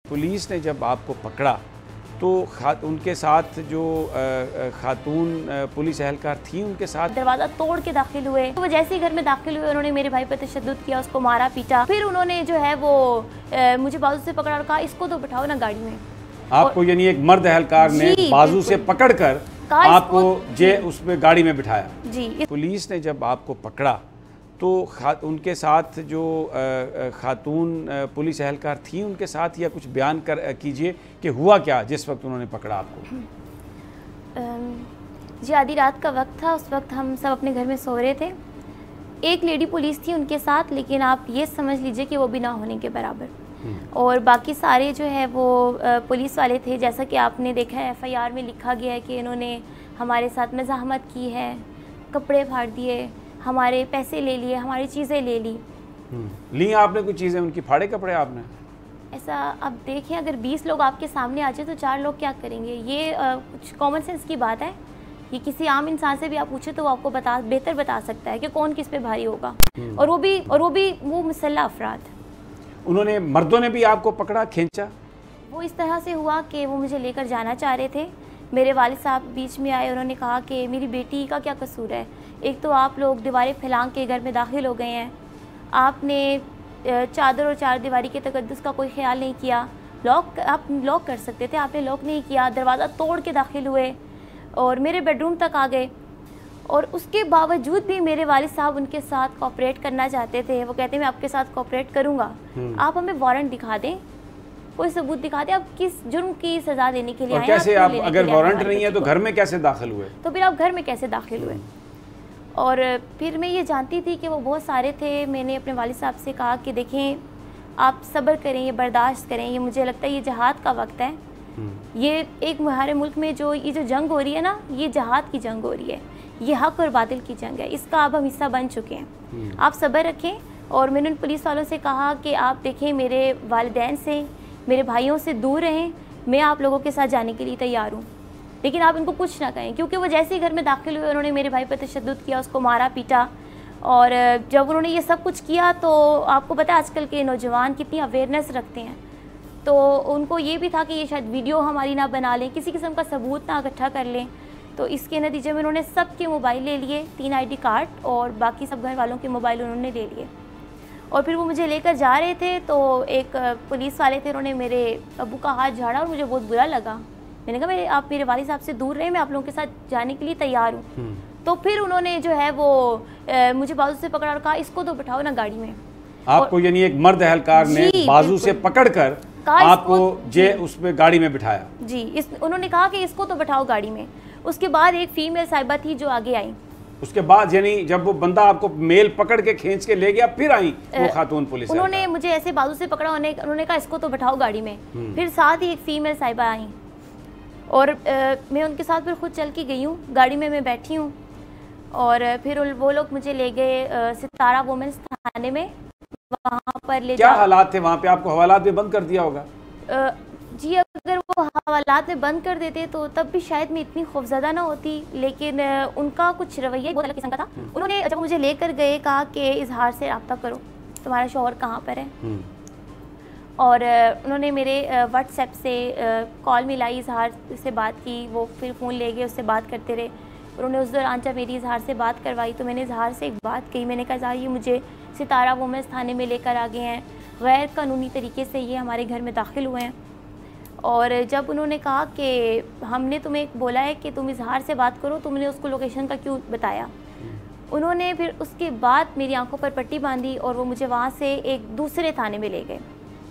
Police ने जब आपको पकड़ा तो उनके साथ जो खातून पुलिस एहलकार थी उनके साथ दरवाज़ा तोड़ के दाखिल हुए। तो वो जैसे ही घर में दाखिल हुए उन्होंने मेरे भाई पर तशद्दुद किया, उसको मारा पीटा। फिर उन्होंने जो है वो मुझे बाजू से पकड़ा और कहा इसको तो बिठाओ ना गाड़ी में। आपको यानी एक मर्द एहलकार ने बाजू से पकड़कर आपको उसमें गाड़ी में बिठाया जी। पुलिस ने जब आपको पकड़ा तो उनके साथ जो खातून पुलिस एहलकार थी उनके साथ या कुछ बयान कीजिए कि हुआ क्या जिस वक्त उन्होंने पकड़ा आपको। जी आधी रात का वक्त था, उस वक्त हम सब अपने घर में सो रहे थे। एक लेडी पुलिस थी उनके साथ, लेकिन आप ये समझ लीजिए कि वो भी ना होने के बराबर, और बाकी सारे जो है वो पुलिस वाले थे। जैसा कि आपने देखा है FIR में लिखा गया है कि इन्होंने हमारे साथ मज़ाहमत की है, कपड़े फाड़ दिए, हमारे पैसे ले लिए, हमारी चीज़ें ले ली। आपने कुछ चीज़ें उनकी, फाड़े कपड़े आपने? ऐसा अब देखें, अगर 20 लोग आपके सामने आ जाए तो 4 लोग क्या करेंगे? ये कुछ कॉमन सेंस की बात है। ये किसी आम इंसान से भी आप पूछे तो वो आपको बेहतर बता सकता है कि कौन किस पे भारी होगा, और वो भी मुसल्लह अफराद। उन्होंने, मर्दों ने भी आपको पकड़ा, खींचा? वो इस तरह से हुआ कि वो मुझे लेकर जाना चाह रहे थे। मेरे वालिद साहब बीच में आए, उन्होंने कहा कि मेरी बेटी का क्या कसूर है, एक तो आप लोग दीवारें फैलांग के घर में दाखिल हो गए हैं, आपने चादर और चार दीवारी के तकद्दुस का कोई ख्याल नहीं किया, आप लॉक कर सकते थे, आपने लॉक नहीं किया, दरवाज़ा तोड़ के दाखिल हुए और मेरे बेडरूम तक आ गए। और उसके बावजूद भी मेरे वालिद साहब उनके साथ कोऑपरेट करना चाहते थे। वो कहते हैं मैं आपके साथ कोऑपरेट करूँगा, आप हमें वारंट दिखा दें, कोई सबूत दिखा दें, आप किस जुर्म की सज़ा देने के लिए आए हैं। कैसे आप, अगर वारंट नहीं है तो घर में कैसे दाखिल हुए? तो फिर आप घर में कैसे दाखिल हुए? और फिर मैं ये जानती थी कि वो बहुत सारे थे। मैंने अपने वालिद साहब से कहा कि देखें, आप सब्र करें, ये बर्दाश्त करें, ये मुझे लगता है ये जहाद का वक्त है। ये एक हमारे मुल्क में जो जंग हो रही है ना, ये जहाद की जंग हो रही है, ये हक और बातिल की जंग है, इसका अब हम हिस्सा बन चुके हैं, आप सब्र रखें। और मैंने उन पुलिस वालों से कहा कि आप देखें, मेरे वालिदैन से, मेरे भाइयों से दूर रहें, मैं आप लोगों के साथ जाने के लिए तैयार हूँ, लेकिन आप इनको कुछ ना कहें। क्योंकि वो जैसे ही घर में दाखिल हुए उन्होंने मेरे भाई पर तशद्दुद किया, उसको मारा पीटा। और जब उन्होंने ये सब कुछ किया तो आपको पता है आजकल के नौजवान कितनी अवेयरनेस रखते हैं, तो उनको ये भी था कि ये शायद वीडियो हमारी ना बना लें, किसी किस्म का सबूत ना इकट्ठा कर लें। तो इसके नतीजे में उन्होंने सबके मोबाइल ले लिए, 3 ID कार्ड और बाकी सब घर वालों के मोबाइल उन्होंने ले लिए। और फिर वो मुझे लेकर जा रहे थे तो एक पुलिस वाले थे, उन्होंने मेरे अब्बू का हाथ झाड़ा और मुझे बहुत बुरा लगा। मैंने कहा आप मेरे वालिद साहब से दूर रहे, मैं आप लोगों के साथ जाने के लिए तैयार हूँ। तो फिर उन्होंने जो है वो मुझे बाजू से पकड़ा और कहा इसको तो बिठाओ ना गाड़ी में। आपको यानी एक मर्द एहलकार ने बाजू से पकड़कर आपको उसमें गाड़ी में बिठाया? जी, उन्होंने कहा कि इसको तो बिठाओ गाड़ी में। उसके बाद एक फीमेल साहिबा थी जो आगे आई। उसके बाद यानी जब वो बंदा आपको मेल पकड़ के खींच के ले गया, फिर आई वो खातून पुलिस? उन्होंने मुझे ऐसे बाजू से पकड़ा, उन्होंने कहा इसको तो बिठाओ गाड़ी में। फिर साथ ही एक फीमेल साहिबा आई और मैं उनके साथ फिर खुद चल के गई हूँ, गाड़ी में मैं बैठी हूँ। और फिर वो लोग मुझे ले गए सितारा वुमेन्स थाने में। वहाँ पर क्या हालात थे वहाँ पे? आपको हवालात में बंद कर दिया होगा? जी, अगर वो हवालात में बंद कर देते तो तब भी शायद मैं इतनी खौफजदा ना होती, लेकिन उनका कुछ रवैया बहुत अलग किस्म का था। उन्होंने जब मुझे लेकर गए कहा कि इजहार से रब्ता करो, तुम्हारा शौहर कहाँ पर है। और उन्होंने मेरे व्हाट्सएप से कॉल मिलाई, इजहार से बात की, वो फिर फ़ोन ले गए, उससे बात करते रहे। उन्होंने उस दौरान जब मेरी इजहार से बात करवाई तो मैंने इजहार से एक बात कही, मैंने कहा इजहार ये मुझे सितारा वुमेन्स थाने में लेकर आ गए हैं, गैर कानूनी तरीके से ये हमारे घर में दाखिल हुए हैं। और जब उन्होंने कहा कि हमने तुम्हें बोला है कि तुम इजहार से बात करो, तुमने उसको लोकेशन का क्यों बताया, उन्होंने फिर उसके बाद मेरी आंखों पर पट्टी बांधी और वो मुझे वहाँ से एक दूसरे थाने में ले गए।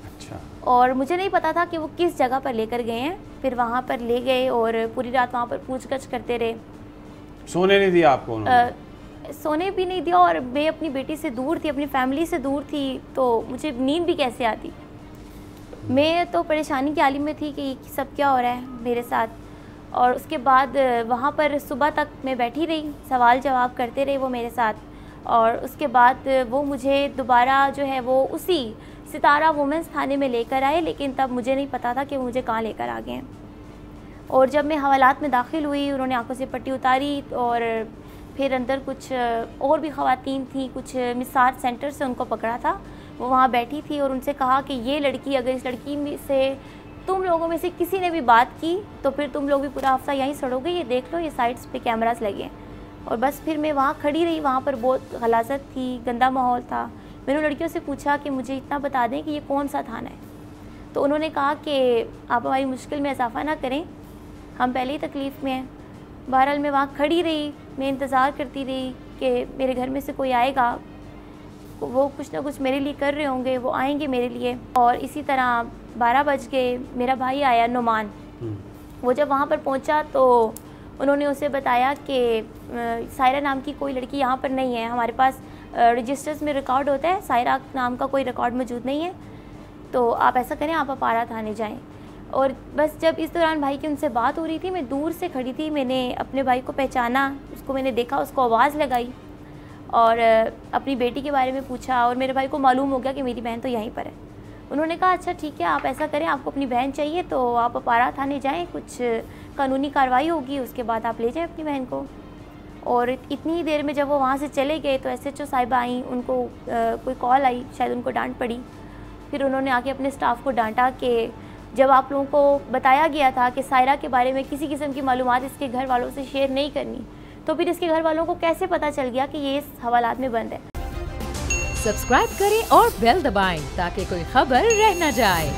अच्छा। और मुझे नहीं पता था कि वो किस जगह पर लेकर गए हैं। फिर वहाँ पर ले गए और पूरी रात वहाँ पर पूछगछ करते रहे। सोने नहीं दिया आपको उन्होंने? सोने भी नहीं दिया, और मैं अपनी बेटी से दूर थी, अपनी फैमिली से दूर थी, तो मुझे नींद भी कैसे आती। मैं तो परेशानी की आलिम में थी कि सब क्या हो रहा है मेरे साथ। और उसके बाद वहाँ पर सुबह तक मैं बैठी रही, सवाल जवाब करते रहे वो मेरे साथ। और उसके बाद वो मुझे दोबारा जो है वो उसी सितारा वुमेन्स थाने में लेकर आए, लेकिन तब मुझे नहीं पता था कि मुझे कहाँ लेकर आ गए हैं। और जब मैं हवालात में दाखिल हुई, उन्होंने आंखों से पट्टी उतारी और फिर अंदर कुछ और भी ख़वातीन थी, कुछ मिसार सेंटर से उनको पकड़ा था। वो वहाँ बैठी थी और उनसे कहा कि ये लड़की, अगर इस लड़की में से तुम लोगों में से किसी ने भी बात की तो फिर तुम लोग भी पूरा हफ्ता यहीं सड़ोगे, ये देख लो, ये साइट्स पे कैमरास लगे हैं। और बस फिर मैं वहाँ खड़ी रही, वहाँ पर बहुत गलाजत थी, गंदा माहौल था। मैंने लड़कियों से पूछा कि मुझे इतना बता दें कि ये कौन सा थाना है। तो उन्होंने कहा कि आप हमारी मुश्किल में इजाफा ना करें, हम पहले ही तकलीफ़ में हैं। बहरहाल मैं वहाँ खड़ी रही, मैं इंतज़ार करती रही कि मेरे घर में से कोई आएगा, वो कुछ ना कुछ मेरे लिए कर रहे होंगे, वो आएंगे मेरे लिए। और इसी तरह 12 बज गए, मेरा भाई आया नुमान। वो जब वहाँ पर पहुँचा तो उन्होंने उसे बताया कि सायरा नाम की कोई लड़की यहाँ पर नहीं है, हमारे पास रजिस्टर्स में रिकॉर्ड होता है, सायरा नाम का कोई रिकॉर्ड मौजूद नहीं है, तो आप ऐसा करें, आप अपारा थाने जाएं। और बस जब इस दौरान भाई की उनसे बात हो रही थी, मैं दूर से खड़ी थी, मैंने अपने भाई को पहचाना, उसको मैंने देखा, उसको आवाज़ लगाई और अपनी बेटी के बारे में पूछा। और मेरे भाई को मालूम हो गया कि मेरी बहन तो यहीं पर है। उन्होंने कहा अच्छा ठीक है, आप ऐसा करें, आपको अपनी बहन चाहिए तो आप अपारा थाने जाएं, कुछ कानूनी कार्रवाई होगी, उसके बाद आप ले जाएं अपनी बहन को। और इतनी ही देर में जब वो वहाँ से चले गए तो SHO साहिबा आई, उनको कोई कॉल आई, शायद उनको डांट पड़ी। फिर उन्होंने आके अपने स्टाफ को डांटा कि जब आप लोगों को बताया गया था कि सायरा के बारे में किसी किस्म की मालूमात इसके घर वालों से शेयर नहीं करनी, तो फिर इसके घर वालों को कैसे पता चल गया कि ये इस हवालात में बंद है। सब्सक्राइब करें और बेल दबाएं ताकि कोई खबर रह न जाए।